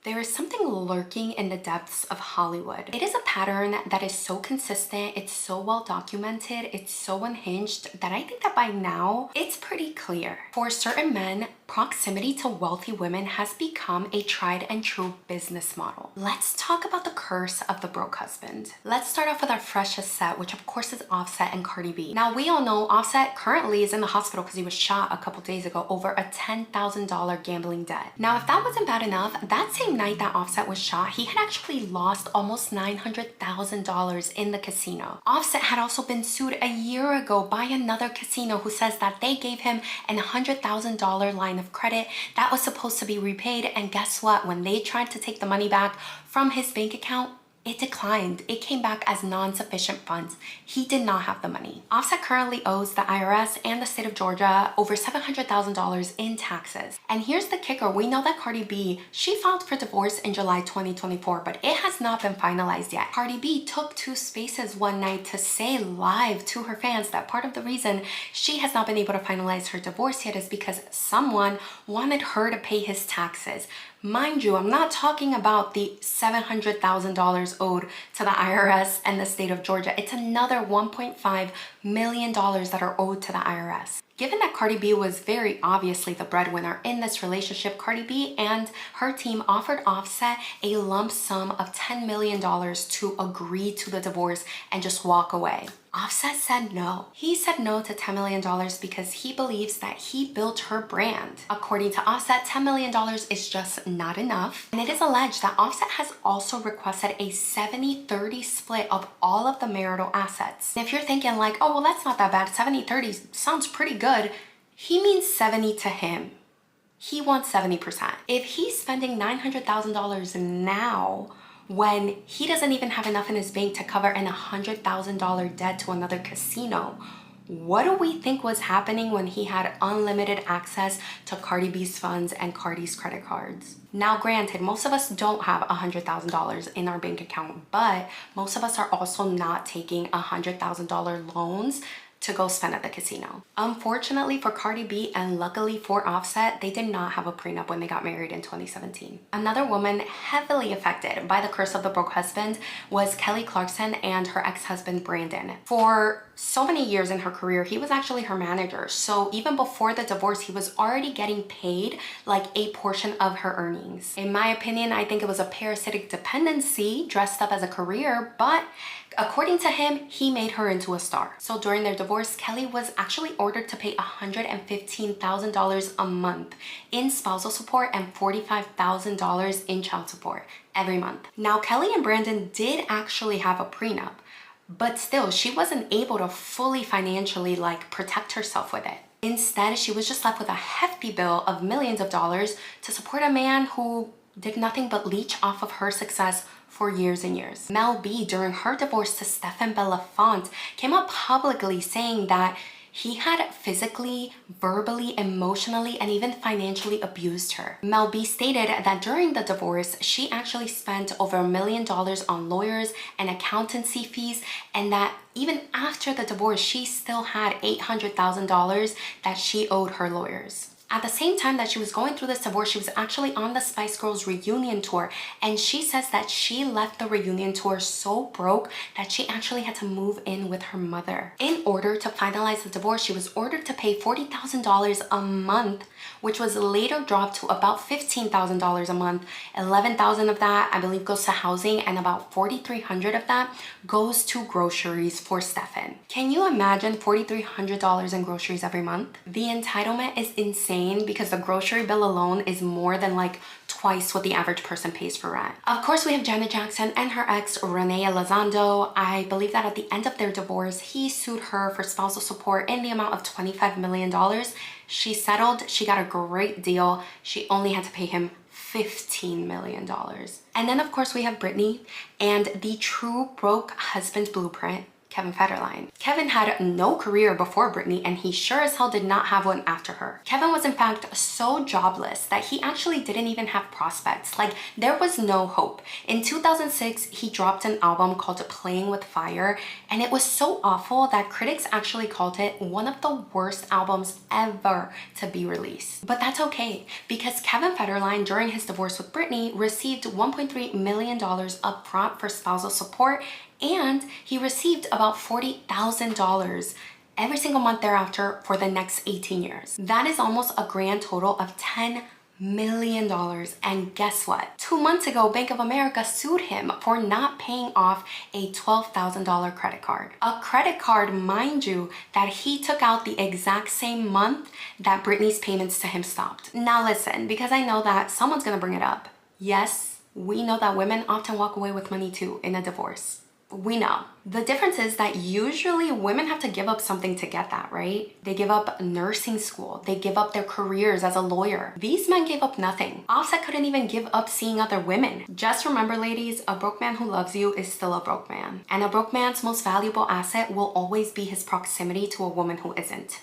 There is something lurking in the depths of Hollywood. It is a pattern that is so consistent, it's so well documented, it's so unhinged that I think that by now it's pretty clear. For certain men, proximity to wealthy women has become a tried and true business model. Let's talk about the curse of the broke husband. Let's start off with our freshest set, which of course is Offset and Cardi B. Now we all know Offset currently is in the hospital because he was shot a couple days ago over a $10,000 gambling debt. Now if that wasn't bad enough, that same night that Offset was shot, he had actually lost almost $900,000 in the casino. Offset had also been sued a year ago by another casino who says that they gave him an $100,000 line of credit that was supposed to be repaid, and guess what? When they tried to take the money back from his bank account, it declined. It came back as non-sufficient funds. He did not have the money. Offset currently owes the IRS and the state of Georgia over $700,000 in taxes. And here's the kicker. We know that Cardi B, she filed for divorce in July 2024, but it has not been finalized yet. Cardi B took to Spaces one night to say live to her fans that part of the reason she has not been able to finalize her divorce yet is because someone wanted her to pay his taxes. Mind you, I'm not talking about the $700,000 owed to the IRS and the state of Georgia. It's another $1.5 million that are owed to the IRS. Given that Cardi B was very obviously the breadwinner in this relationship, Cardi B and her team offered Offset a lump sum of $10 million to agree to the divorce and just walk away. Offset said no. He said no to $10 million because he believes that he built her brand. According to Offset, $10 million is just not enough. And it is alleged that Offset has also requested a 70-30 split of all of the marital assets. And if you're thinking like, oh, well, that's not that bad. 70-30 sounds pretty good. He means 70 to him. He wants 70%. If he's spending $900,000 now, when he doesn't even have enough in his bank to cover an $100,000 debt to another casino, what do we think was happening when he had unlimited access to Cardi B's funds and Cardi's credit cards? Now, granted, most of us don't have $100,000 in our bank account, but most of us are also not taking $100,000 loans to go spend at the casino. Unfortunately for Cardi B and luckily for Offset, they did not have a prenup when they got married in 2017. Another woman heavily affected by the curse of the broke husband was Kelly Clarkson and her ex-husband Brandon. For so many years in her career, he was actually her manager. So even before the divorce, he was already getting paid like a portion of her earnings. In my opinion, I think it was a parasitic dependency dressed up as a career, but according to him, he made her into a star. So during their divorce, Kelly was actually ordered to pay $115,000 a month in spousal support and $45,000 in child support every month. Now, Kelly and Brandon did actually have a prenup, but still, she wasn't able to fully financially protect herself with it. Instead, she was just left with a hefty bill of millions of dollars to support a man who did nothing but leech off of her success for years and years. Mel B, during her divorce to Stephen Belafonte, came out publicly saying that he had physically, verbally, emotionally, and even financially abused her. Mel B stated that during the divorce, she actually spent over $1 million on lawyers and accountancy fees, and that even after the divorce, she still had $800,000 that she owed her lawyers. At the same time that she was going through this divorce, she was actually on the Spice Girls reunion tour, and she says that she left the reunion tour so broke that she actually had to move in with her mother. In order to finalize the divorce, she was ordered to pay $40,000 a month, which was later dropped to about $15,000 a month. $11,000 of that, I believe, goes to housing, and about $4,300 of that goes to groceries for Stefan. Can you imagine $4,300 in groceries every month? The entitlement is insane because the grocery bill alone is more than twice what the average person pays for rent. Of course, we have Janet Jackson and her ex, Renee Elizondo. I believe that at the end of their divorce, he sued her for spousal support in the amount of $25 million. She settled, she got a great deal. She only had to pay him $15 million. And then of course we have Britney and the true broke husband blueprint, Kevin Federline. Kevin had no career before Britney, and he sure as hell did not have one after her. Kevin was in fact so jobless that he actually didn't even have prospects. Like, there was no hope. In 2006, he dropped an album called Playing with Fire, and it was so awful that critics actually called it one of the worst albums ever to be released. But that's okay, because Kevin Federline, during his divorce with Britney, received $1.3 million upfront for spousal support, and he received about $40,000 every single month thereafter for the next 18 years. That is almost a grand total of $10 million. And guess what? 2 months ago, Bank of America sued him for not paying off a $12,000 credit card. A credit card, mind you, that he took out the exact same month that Britney's payments to him stopped. Now listen, because I know that someone's gonna bring it up. Yes, we know that women often walk away with money too in a divorce. We know. The difference is that usually women have to give up something to get that, right? They give up nursing school. They give up their careers as a lawyer. These men gave up nothing. Offset couldn't even give up seeing other women. Just remember, ladies, a broke man who loves you is still a broke man. And a broke man's most valuable asset will always be his proximity to a woman who isn't.